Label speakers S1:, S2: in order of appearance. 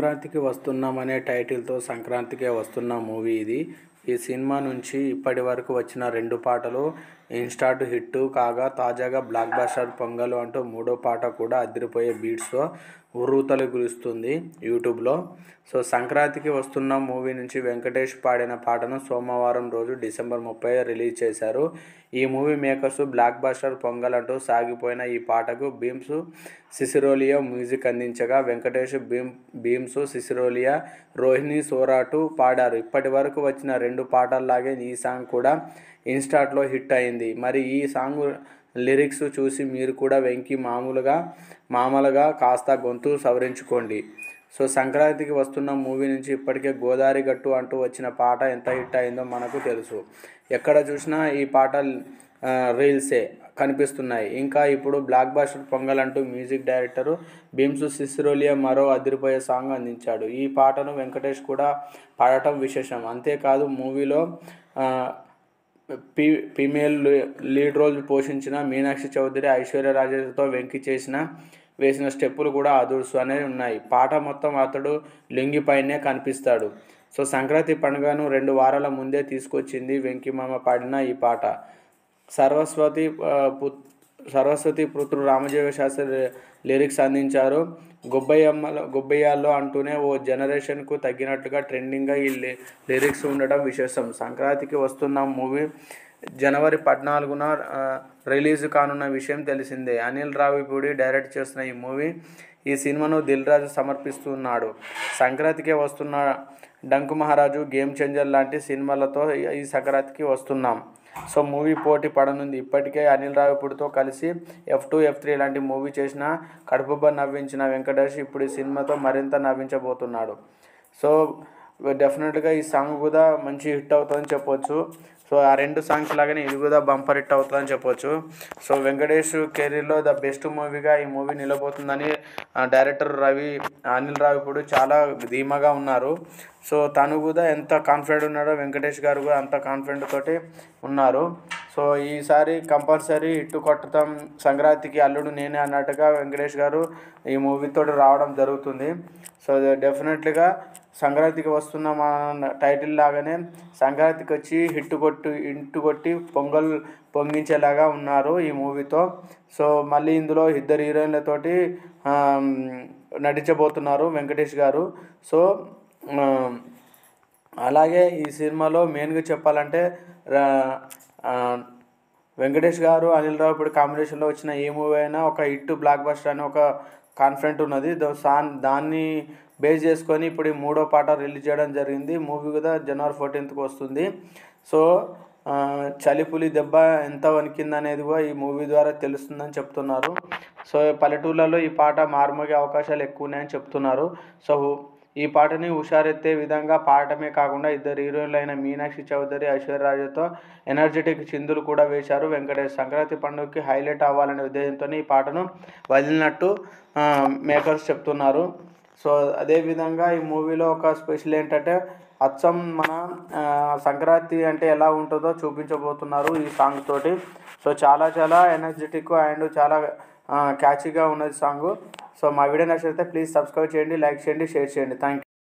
S1: సంక్రాంతికి వస్తున్నాం అనే టైటిల్తో సంక్రాంతికే వస్తున్నాం మూవీ ఇది. ఈ సినిమా నుంచి ఇప్పటి వరకు వచ్చిన 2 పాటలు ఇన్‌స్టాంట్ హిట్ కాగా తాజాగా బ్లాక్ బస్టర్ 'పొంగల్' అంటూ మూడో పాట కూడా అదిరిపోయే బీట్స్‌తో ఉర్రూతలూగిస్తుంది యూట్యూబ్‌లో. సో సంక్రాంతికి వస్తున్నాం మూవీ నుంచి వెంకటేష్ పాడిన పాటను సోమవారం రోజు డిసెంబర్ 30 రిలీజ్ చేశారు. ఈ movie makers block buster 'pongal' అంటూ సాగిపోయిన ఈ పాటకు భీమ్స్ సిసిరోలియో మ్యూజిక్ అందించగా వెంకటేష్, భీమ్స్ సిసిరోలియో, రోహిణి సోరాటు పాడారు. ఇప్పటి వరకు వచ్చిన 2 పాటల్లాగే ఈ సాంగ్ కూడా ఇన్‌స్టాంట్‌లో హిట్ అయింది. మరి ఈ సాంగ్ లిరిక్స్ చూసి మీరు కూడా వెంకీ మామూలుగా కాస్త గొంతు సవరించుకోండి. సో సంక్రాంతికి వస్తున్న మూవీ నుంచి ఇప్పటికే 'గోదారి గట్టు' అంటూ వచ్చిన పాట ఎంత హిట్ అయిందో మనకు తెలుసు. ఎక్కడ చూసినా ఈ పాట రీల్సే కనిపిస్తున్నాయి. ఇంకా ఇప్పుడు బ్లాక్ బస్టర్ 'పొంగల్' అంటూ మ్యూజిక్ డైరెక్టర్ భీమ్స్ సిసిరోలియో మరో అదిరిపోయే సాంగ్ అందించాడు. ఈ పాటను వెంకటేష్ కూడా పాడటం విశేషం. అంతేకాదు మూవీలో ఫీమేల్ లీడ్ రోల్ పోషించిన మీనాక్షి చౌదరి, ఐశ్వర్య రాజేష్తో వెంకీ వేసిన స్టెప్పులు కూడా అదుర్స్గానే ఉన్నాయి. పాట మొత్తం అతడు లుంగీపైనే కనిపిస్తాడు. సో సంక్రాంతి పండుగను 2 వారాల ముందే తీసుకొచ్చింది వెంకీ మామ పాడిన ఈ పాట. సరస్వతి పుత్రుడు రామజోగ శాస్త్రి లిరిక్స్ అందించారు. గొబ్బయ్యాలో అంటూనే ఓ జనరేషన్కు తగ్గినట్టుగా ట్రెండింగ్గా ఈ లిరిక్స్ ఉండడం విశేషం. సంక్రాంతికి వస్తున్న మూవీ జనవరి 14న రిలీజ్ కానున్న విషయం తెలిసిందే. అనిల్ రావిపూడి డైరెక్ట్ చేస్తున్న ఈ సినిమాను దిల్ రాజు సమర్పిస్తున్నాడు. సంక్రాంతికే వస్తున్న డంకు మహారాజు, గేమ్ చేంజర్ లాంటి సినిమాలతో ఈ సంక్రాంతికి వస్తున్నాం. సో మూవీ పోటీ పడనుంది. ఇప్పటికే అనిల్ రావిపూడితో కలిసి F2, F3 లాంటి మూవీ చేసిన కడుపుబ్బ నవ్వించిన వెంకటేష్ ఇప్పుడు ఈ సినిమాతో మరింత నవ్వించబోతున్నాడు. సో డెఫినెట్గా ఈ సాంగ్ కూడా మంచి హిట్ అవుతుందని చెప్పొచ్చు. సో ఆ 2 సాంగ్స్ లాగానే ఇది కూడా బంపర్ హిట్ అవుతుందని చెప్పొచ్చు. సో వెంకటేష్ కెరీర్లో ద బెస్ట్ మూవీగా ఈ మూవీ నిలబోతుందని డైరెక్టర్ అనిల్ రావిపూడి చాలా ధీమాగా ఉన్నారు. సో తను కూడా ఎంత కాన్ఫిడెంట్ ఉన్నాడో వెంకటేష్ గారు కూడా అంత కాన్ఫిడెంట్ తోటి ఉన్నారు. సో ఈసారి కంపల్సరీ హిట్ కొట్టడం, సంక్రాంతికి అల్లుడు నేనే అన్నట్టుగా వెంకటేష్ గారు ఈ మూవీతో రావడం జరుగుతుంది. సో డెఫినెట్లీగా సంక్రాంతికి వస్తున్న మా టైటిల్ లాగానే సంక్రాంతికి వచ్చి హిట్ కొట్టి పొంగల్ పొంగించేలాగా ఉన్నారు ఈ మూవీతో. సో మళ్ళీ ఇందులో 2 హీరోయిన్లతోటి నటించబోతున్నారు వెంకటేష్ గారు. సో అలాగే ఈ సినిమాలో మెయిన్గా చెప్పాలంటే వెంకటేష్ గారు, అనిల్ రావిపూడి కాంబినేషన్లో వచ్చిన ఏ మూవీ అయినా ఒక హిట్ బ్లాక్ బస్టర్ అని ఒక కాన్ఫిడెంట్ ఉన్నది. దాన్ని బేస్ చేసుకొని ఇప్పుడు ఈ 3వ పాట రిలీజ్ చేయడం జరిగింది. మూవీ కూడా జనవరి 14కి వస్తుంది. సో చలిపులి దెబ్బ ఎంత వణికిందనేది కూడా ఈ మూవీ ద్వారా తెలుస్తుందని చెప్తున్నారు. సో పల్లెటూళ్ళలో ఈ పాట మారుమోగే అవకాశాలు ఎక్కువ ఉన్నాయని చెప్తున్నారు. సో ఈ పాటని హుషారెత్తే విధంగా పాడటమే కాకుండా 2 హీరోయిన్లు అయిన మీనాక్షి చౌదరి, ఐశ్వర్య రాజేష్తో ఎనర్జెటిక్ చిందులు కూడా వేశారు వెంకటేష్. సంక్రాంతి పండుగకి హైలైట్ అవ్వాలనే ఉద్దేశంతో ఈ పాటను వదిలినట్టు మేకర్స్ చెప్తున్నారు. సో అదేవిధంగా ఈ మూవీలో ఒక స్పెషల్ ఏంటంటే అచ్చం మన సంక్రాంతి అంటే ఎలా ఉంటుందో చూపించబోతున్నారు ఈ సాంగ్ తోటి. సో చాలా ఎనర్జెటిక్ అండ్ చాలా క్యాచీగా ఉన్నది సాంగ్. సో మా వీడియో నచ్చితే ప్లీజ్ సబ్స్క్రైబ్ చేయండి, లైక్ చేయండి, షేర్ చేయండి. Thank you.